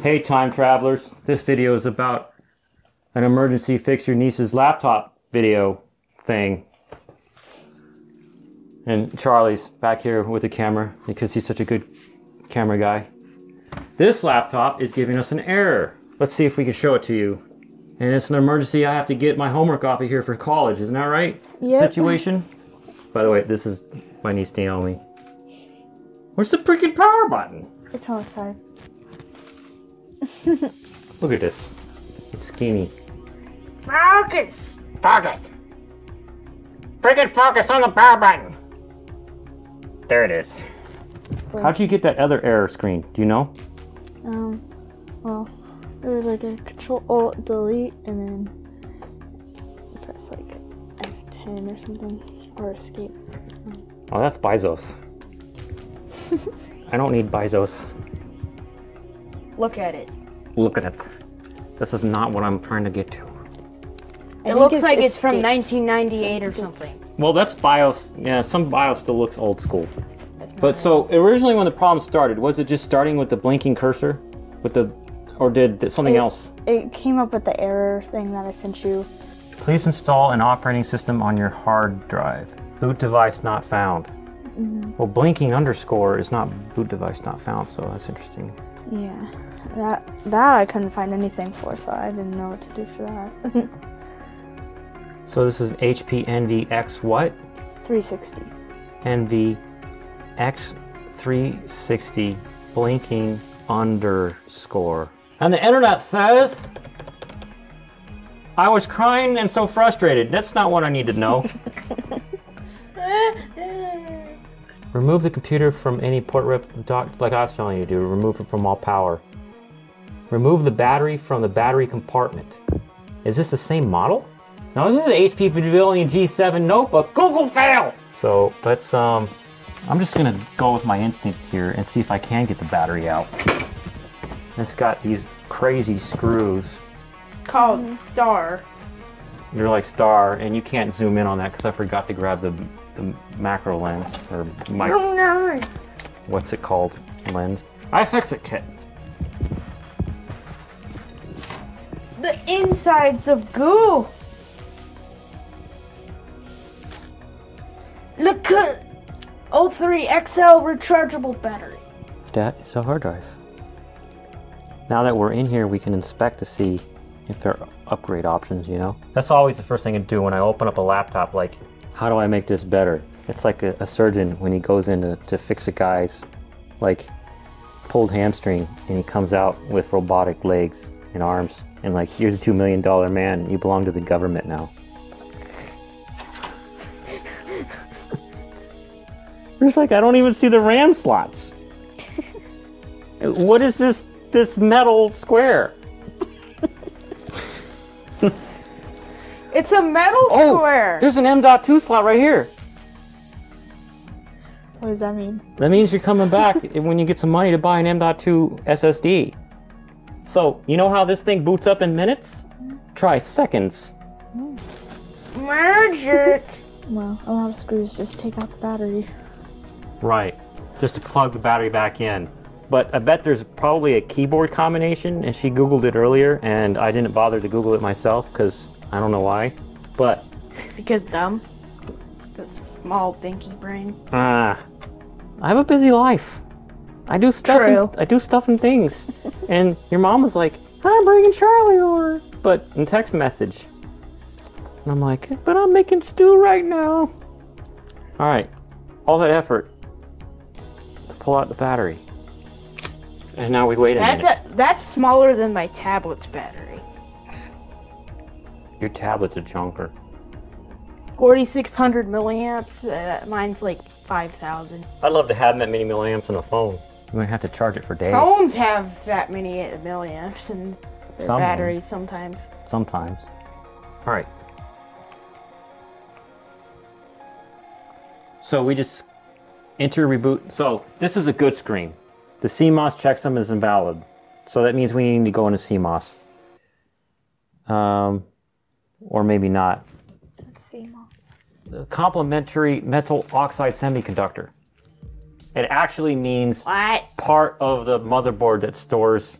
Hey time travelers, this video is about an emergency fix your niece's laptop video thing. And Charlie's back here with the camera because he's such a good camera guy. This laptop is giving us an error. Let's see if we can show it to you. And it's an emergency, I have to get my homework off of here for college, isn't that right? Yep. Situation. By the way, this is my niece Naomi. Where's the freaking power button? It's on the side. Look at this. It's skinny. Focus! Focus! Freaking focus on the power button! There it is. How'd you get that other error screen? Do you know? Well, there was like a Control-Alt-Delete and then press like F10 or something, or escape. Oh, that's Bezos. I don't need Bezos. Look at it. Look at it. This is not what I'm trying to get to. It looks like it's from 1998 or something. Well, that's BIOS. Yeah, some BIOS still looks old school. But so originally when the problem started, was it just starting with the blinking cursor? Or did something else? It came up with the error thing that I sent you. Please install an operating system on your hard drive. Boot device not found. Well, blinking underscore is not boot device not found, so that's interesting. Yeah, that I couldn't find anything for, so I didn't know what to do for that. So this is an HP NVX what? 360. NVX 360 blinking underscore. And the internet says, I was crying and so frustrated. That's not what I need to know. Remove the computer from any port rip dock, like I was telling you to do. Remove it from all power. Remove the battery from the battery compartment. Is this the same model? No, this is an HP Pavilion G7 notebook. Google fail! So let's, I'm just gonna go with my instinct here and see if I can get the battery out. It's got these crazy screws. Called Star. They're like star, and you can't zoom in on that because I forgot to grab the macro lens, or what's it called? Lens. ifixit kit. The insides of goo. Look at 03 XL rechargeable battery. That is a hard drive. Now that we're in here, we can inspect to see if there are upgrade options, you know? That's always the first thing I do when I open up a laptop, like, how do I make this better? It's like a surgeon when he goes in to fix a guy's, like, pulled hamstring, and he comes out with robotic legs and arms, and like, here's a $2 million man, you belong to the government now. There's like, I don't even see the RAM slots. What is this metal square? It's a metal square. There's an M.2 slot right here. What does that mean? That means you're coming back when you get some money to buy an M.2 SSD. So, you know how this thing boots up in minutes? Try seconds. Magic. Well, a lot of screws just take out the battery. Right, just to plug the battery back in. But I bet there's probably a keyboard combination, and she Googled it earlier, and I didn't bother to Google it myself, because I don't know why. But... Because dumb. Because small, dinky brain. I have a busy life. I do stuff and things. And your mom was like, I'm bringing Charlie over. But in text message. And I'm like, but I'm making stew right now. All right, all that effort to pull out the battery. And now we wait a minute. That's smaller than my tablet's battery. Your tablet's a junker. 4,600 milliamps. Mine's like 5,000. I'd love to have that many milliamps on a phone. You're gonna have to charge it for days. Phones have that many milliamps in their batteries sometimes. Sometimes. All right. So we just enter reboot. So this is a good screen. The CMOS checksum is invalid. So that means we need to go into CMOS. Or maybe not. CMOS. The complementary metal oxide semiconductor. It actually means part of the motherboard that stores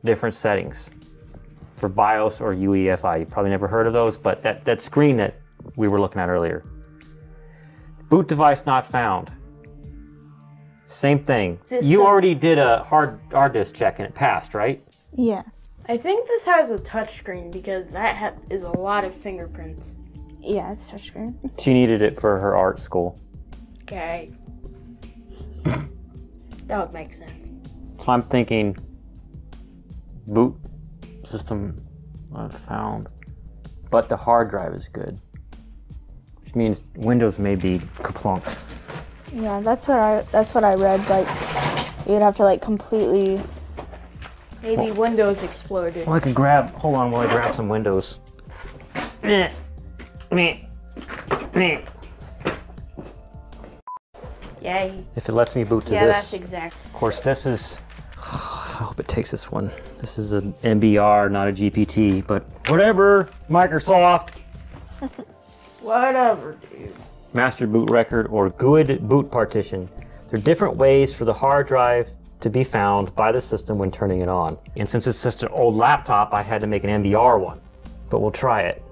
different settings for BIOS or UEFI. You've probably never heard of those, but that screen that we were looking at earlier. Boot device not found. Same thing. You already did a hard disk check and it passed, right? Yeah. I think this has a touchscreen because that is a lot of fingerprints. Yeah, it's touchscreen. She needed it for her art school. Okay. That would make sense. So I'm thinking boot system not found, but the hard drive is good, which means Windows may be kaplunk. Yeah, that's what I read. Like, you'd have to like completely. Maybe Windows exploded. Well, I could grab. Hold on while I grab some Windows. Yeah. If it lets me boot to Yeah, this. that's exact. Of course, this is. I hope it takes this one. This is an MBR, not a GPT, but whatever. Microsoft. Whatever, dude. Master boot record or good boot partition. There are different ways for the hard drive to be found by the system when turning it on. And since it's just an old laptop, I had to make an MBR one. But we'll try it.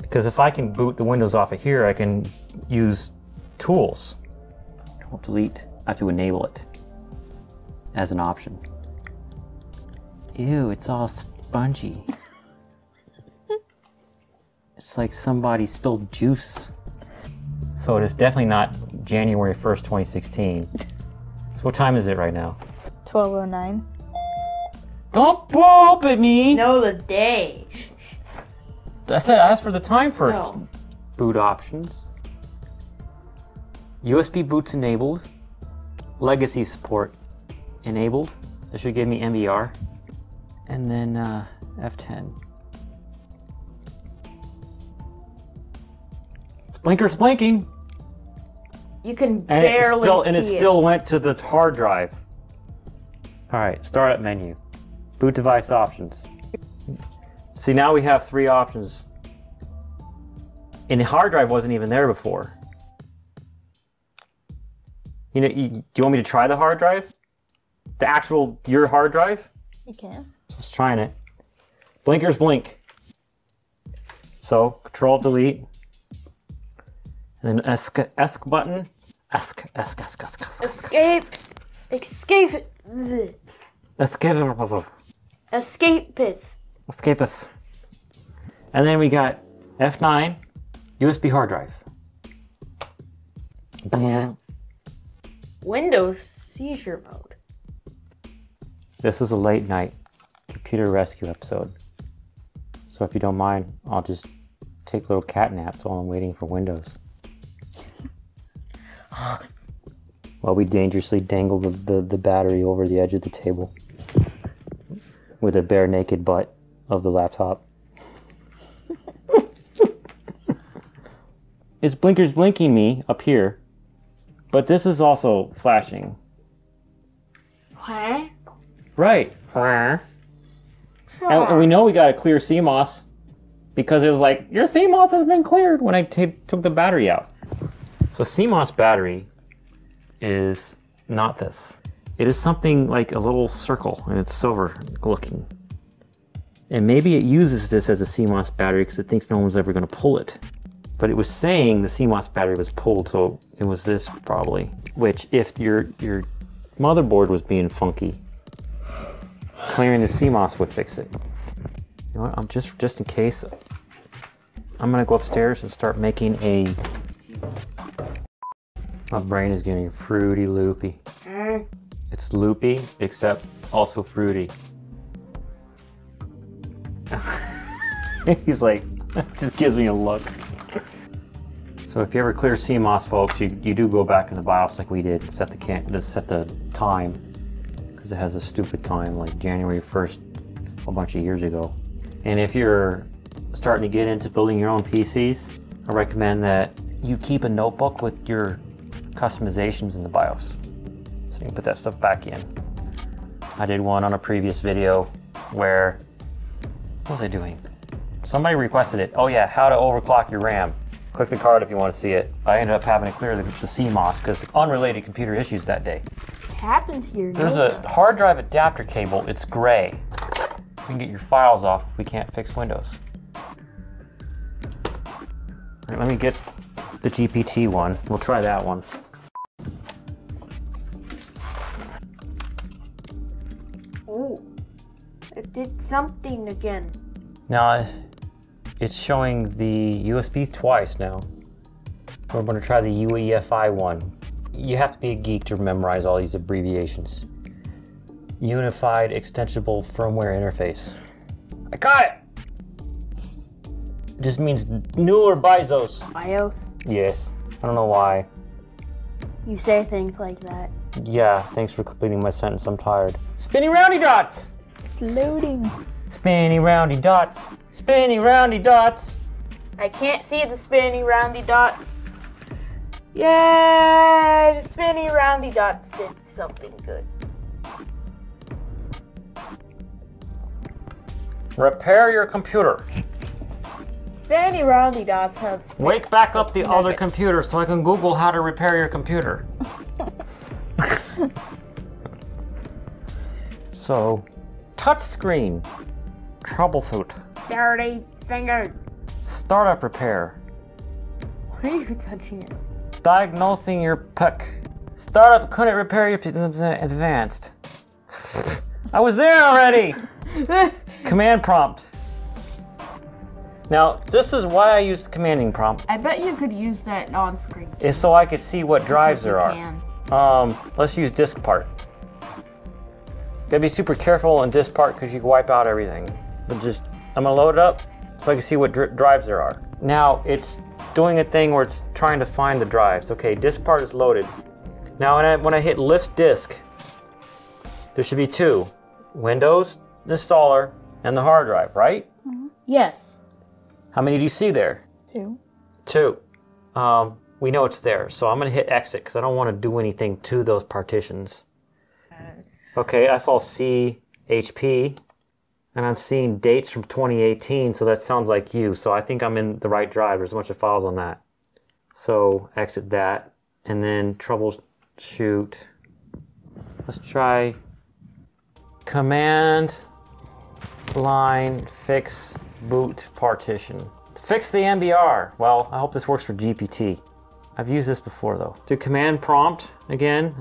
Because if I can boot the Windows off of here, I can use tools. Don't delete. I have to enable it as an option. Ew, it's all spongy. It's like somebody spilled juice. So it is definitely not January 1st, 2016. So what time is it right now? 12:09. Don't boop at me! Know the day. I said ask for the time first. No. Boot options. USB boots enabled. Legacy support enabled. This should give me MBR. And then F10. Blinker's blinking. You can And barely it see still went to the hard drive. All right, startup menu. Boot device options. See, now we have 3 options. And the hard drive wasn't even there before. You know, do you want me to try the hard drive? The actual, your hard drive? You can. So let's try it. Blinkers blink. So, Control Delete. And then ESC button. ESC. Escape. Escape. Escape it. Escapeth. And then we got F9, USB hard drive. Windows seizure mode. This is a late night computer rescue episode. So if you don't mind, I'll just take little cat naps while I'm waiting for Windows. While we dangerously dangle the battery over the edge of the table with a bare naked butt of the laptop. It's blinkers blinking me up here, but this is also flashing. What? Right. And we know we got a clear CMOS because it was like, your CMOS has been cleared when I took the battery out. So CMOS battery is not this. It is something like a little circle and it's silver looking. And maybe it uses this as a CMOS battery because it thinks no one's ever going to pull it. But it was saying the CMOS battery was pulled, so it was this probably. Which, if your motherboard was being funky, clearing the CMOS would fix it. You know what? I'm just in case, I'm gonna go upstairs and start making a. My brain is getting fruity loopy. It's loopy, except also fruity. He's like, just gives me a look. So if you ever clear CMOS, folks, you do go back in the BIOS like we did, set the time, because it has a stupid time like January 1st, a bunch of years ago. And if you're starting to get into building your own PCs, I recommend that you keep a notebook with your customizations in the BIOS, so you can put that stuff back in. I did one on a previous video where, what was I doing? Somebody requested it. Oh yeah, how to overclock your RAM. Click the card if you want to see it. I ended up having to clear the CMOS because unrelated computer issues that day. happened to your There's a hard drive adapter cable. It's gray. You can get your files off if we can't fix Windows. All right, let me get the GPT one. We'll try that one. Oh, it did something again. Now, it's showing the USB twice now. We're going to try the UEFI one. You have to be a geek to memorize all these abbreviations. Unified Extensible Firmware Interface. I got it! It just means new or BIOS. BIOS? Yes. I don't know why. You say things like that. Yeah, thanks for completing my sentence. I'm tired. Spinny roundy dots! It's loading. Spinny roundy dots. Spinny roundy dots. I can't see the spinny roundy dots. Yay! The spinny roundy dots did something good. Repair your computer. Spinny roundy dots have... Wake back up the other computer so I can Google how to repair your computer. So, touchscreen. Troubleshoot. Dirty finger. Startup repair. Why are you touching it? Diagnosing your PUC. Startup couldn't repair your advanced. I was there already. Command prompt. Now, this is why I used the commanding prompt. I bet you could use that on screen. Is so I could see what drives there are. Can. Let's use disk part. Gotta be super careful on disk part because you can wipe out everything. But just, I'm gonna load it up so I can see what drives there are. Now, it's doing a thing where it's trying to find the drives. Okay, disk part is loaded. Now, when I hit list disk, there should be two. Windows installer and the hard drive, right? Mm-hmm. Yes. How many do you see there? 2. 2. We know it's there, so I'm gonna hit exit because I don't want to do anything to those partitions. Okay, I saw C, HP, and I'm seeing dates from 2018, so that sounds like you. So I think I'm in the right drive. There's a bunch of files on that. So exit that, and then troubleshoot. Let's try command line fix boot partition. Fix the MBR. Well, I hope this works for GPT. I've used this before though. Do command prompt again.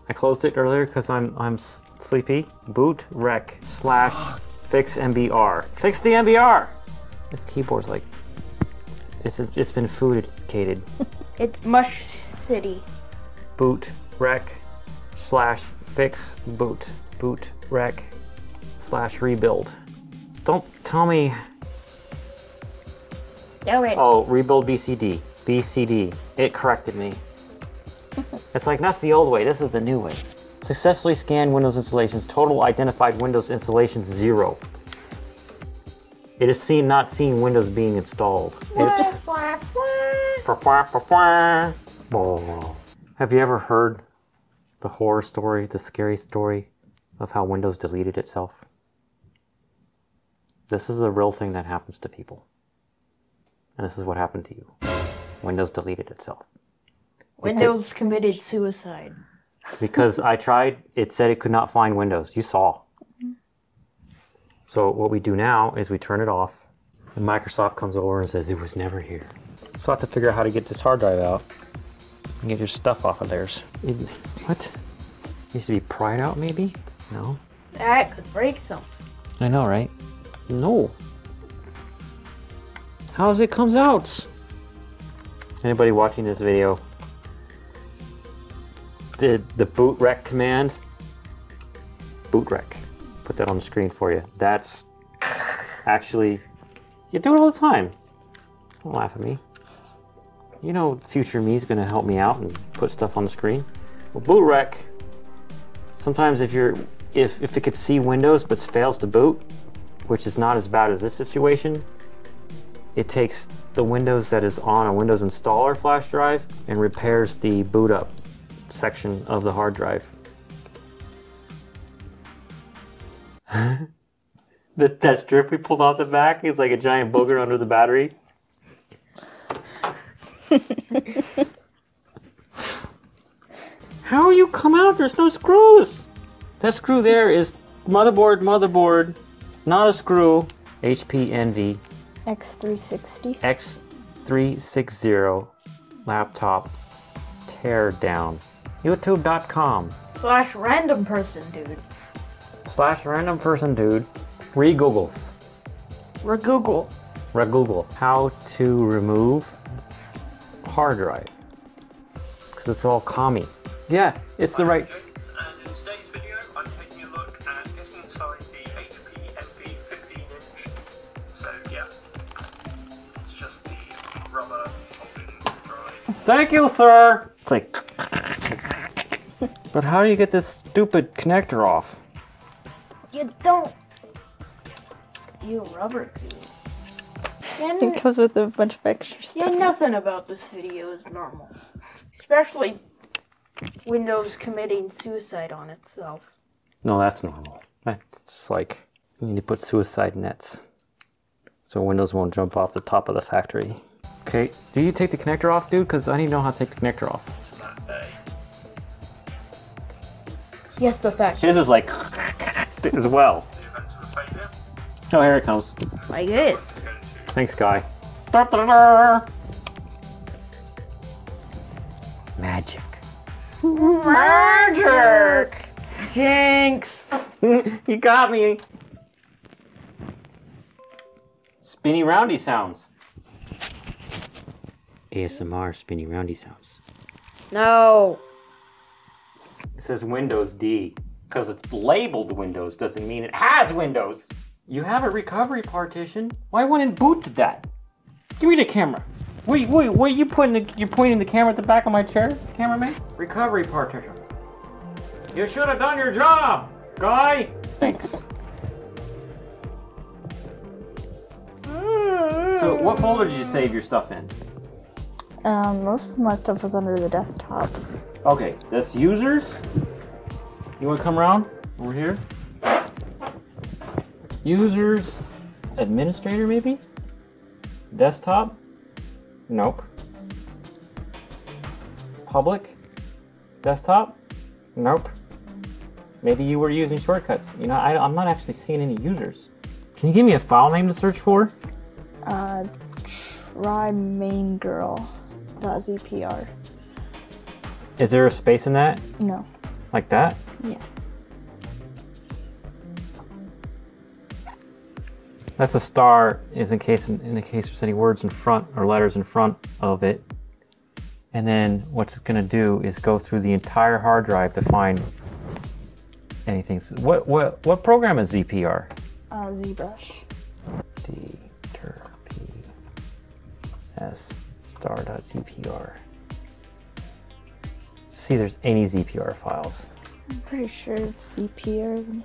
I closed it earlier because I'm sleepy. Boot rec / fix MBR. Fix the MBR. This keyboard's like it's been food-cated. It's Mush City. Boot rec / fix boot. Boot rec / rebuild. Don't tell me. Oh, rebuild BCD. BCD. It corrected me. It's like, that's the old way. This is the new way. Successfully scanned Windows installations. Total identified Windows installations 0. It is not seen Windows being installed. Oops. Have you ever heard the horror story, the scary story of how Windows deleted itself? This is a real thing that happens to people. And this is what happened to you. Windows deleted itself. Windows committed suicide. Because I tried, it said it could not find Windows. You saw. So what we do now is we turn it off, and Microsoft comes over and says it was never here. So I have to figure out how to get this hard drive out and get your stuff off of theirs. What? It needs to be pried out maybe? No. That could break something. I know, right? No. How's it comes out? Anybody watching this video? The boot rec command. Boot rec. Put that on the screen for you. That's actually, you do it all the time. Don't laugh at me. You know, future me is going to help me out and put stuff on the screen. Well, boot rec. Sometimes if it could see Windows but fails to boot, which is not as bad as this situation, it takes the Windows that is on a Windows installer flash drive and repairs the boot up section of the hard drive. That strip we pulled off the back is like a giant booger under the battery. How you come out? There's no screws. That screw there is motherboard, not a screw. HP Envy X360. X360 laptop tear down. YouTube.com. /random person dude. /random person dude. Re-Googles. Re-Google. How to remove hard drive. Because it's all commie. Yeah, it's the right. And in today's video, I'm taking a look at getting inside the HP Envy 15-inch. So yeah, it's just the rubber holding drive. Thank you, sir. It's like. But how do you get this stupid connector off? You don't. You rubber dude. It comes with a bunch of extra Yeah, stuff. nothing about this video is normal. Especially Windows committing suicide on itself. No, that's normal. That's just like you need to put suicide nets so Windows won't jump off the top of the factory. Okay, do you take the connector off, dude? Because I need to know how to take the connector off. To that day. Yes, the fact. His is like as well. The event of a failure. Oh, here it comes. Like this. It's going to Thanks, Guy. Da-da-da. Magic. Magic! Jinx! You got me. Spinny roundy sounds. ASMR spinny roundy sounds. No. It says Windows D. Because it's labeled Windows doesn't mean it has Windows. You have a recovery partition. Why wouldn't it boot to that? Give me the camera. Wait, you pointing the camera at the back of my chair, cameraman? Recovery partition. You should have done your job, Guy. Thanks. So what folder did you save your stuff in? Most of my stuff was under the desktop. Okay, that's users. You want to come around over here? Users, administrator maybe? Desktop? Nope. Public? Desktop? Nope. Maybe you were using shortcuts. You know, I'm not actually seeing any users. Can you give me a file name to search for? Try maingirl.zpr. Is there a space in that? No. Like that? Yeah. That's a star is in case there's any words in front or letters in front of it. And then what it's gonna do is go through the entire hard drive to find anything. What program is ZPR? ZBrush. D-T-R-P-S star.zpr. See if there's any ZPR files. I'm pretty sure it's CPR.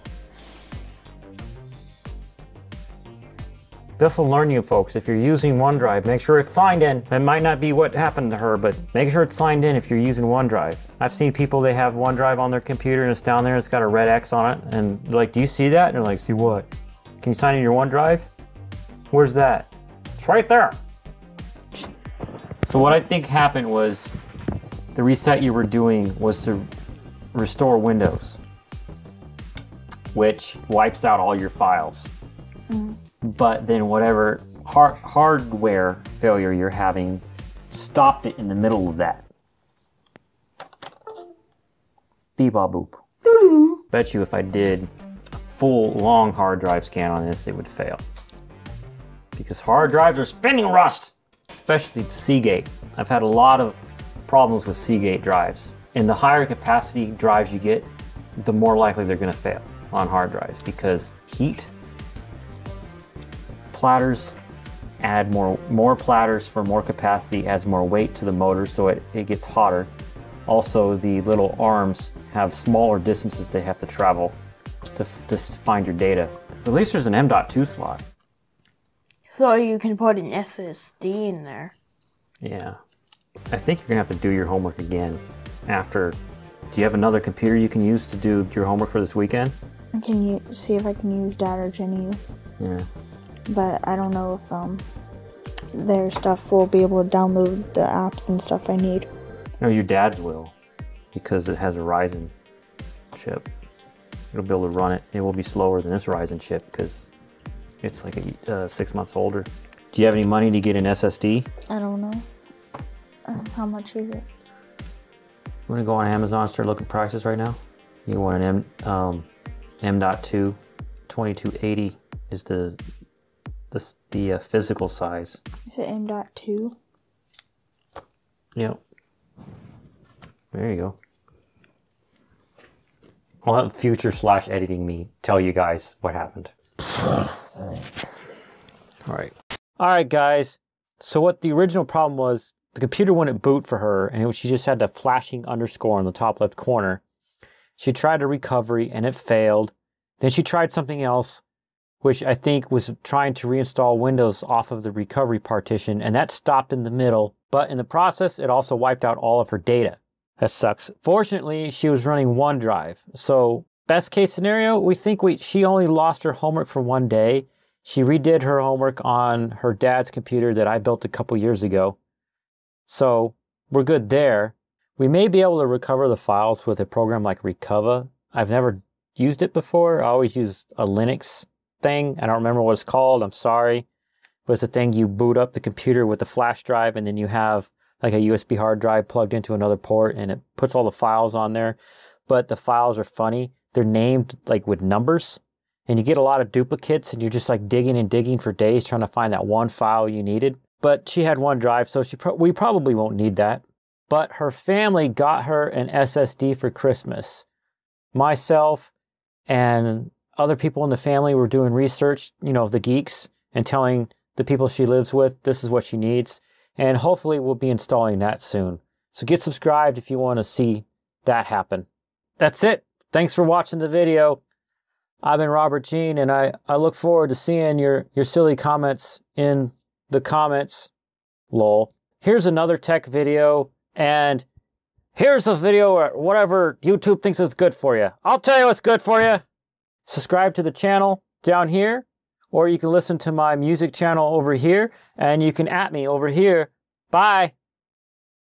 This will learn you folks, if you're using OneDrive, make sure it's signed in. That might not be what happened to her, but make sure it's signed in if you're using OneDrive. I've seen people, they have OneDrive on their computer and it's down there, it's got a red X on it, and they're like, do you see that? And they're like, see what? Can you sign in your OneDrive? Where's that? It's right there. So what I think happened was the reset you were doing was to restore Windows, which wipes out all your files. But then whatever hardware failure you're having stopped it in the middle of that. Bee-bop-boop. Bet you if I did a full long hard drive scan on this, it would fail. Because hard drives are spinning rust, especially Seagate. I've had a lot of problems with Seagate drives. And the higher capacity drives you get, the more likely they're gonna fail on hard drives because heat. Platters add more platters for more capacity, adds more weight to the motor so it gets hotter. Also, the little arms have smaller distances they have to travel to find your data. At least there's an M.2 slot. So you can put an SSD in there. Yeah. I think you're gonna have to do your homework again after. Do you have another computer you can use to do your homework for this weekend? Can you see if I can use Dad or Jene's? Yeah. But I don't know if their stuff will be able to download the apps and stuff I need. No, your dad's will. because it has a Ryzen chip. It'll be able to run it. It will be slower than this Ryzen chip because it's like 6 months older. Do you have any money to get an SSD? I don't know. How much is it? I'm gonna go on Amazon and start looking at prices right now. You want an M.2 2280 is the physical size. Is it M.2? Yep. There you go. I'll have future / editing me tell you guys what happened. All right, guys. So what the original problem was, the computer wouldn't boot for her, and she just had the flashing underscore in the top left corner. She tried a recovery, and it failed. Then she tried something else, which I think was trying to reinstall Windows off of the recovery partition, and that stopped in the middle. But in the process, it also wiped out all of her data. That sucks. Fortunately, she was running OneDrive. So best case scenario, we think she only lost her homework for 1 day. She redid her homework on her dad's computer that I built a couple years ago. So we're good there. We may be able to recover the files with a program like Recover. I've never used it before. I always use a Linux thing. I don't remember what it's called. I'm sorry. But it's a thing you boot up the computer with the flash drive, and then you have like a USB hard drive plugged into another port, and it puts all the files on there. But the files are funny. They're named like with numbers, and you get a lot of duplicates, and you're just like digging and digging for days trying to find that one file you needed. But she had OneDrive, so we probably won't need that. But her family got her an SSD for Christmas. Myself and other people in the family were doing research, the geeks, and telling the people she lives with this is what she needs. And hopefully we'll be installing that soon. So get subscribed if you want to see that happen. That's it. Thanks for watching the video. I've been Robert Gene, and I look forward to seeing your silly comments in the comments. Lol. Here's another tech video, and here's a video or whatever YouTube thinks is good for you. I'll tell you what's good for you. Subscribe to the channel down here, or you can listen to my music channel over here, and you can @ me over here. Bye.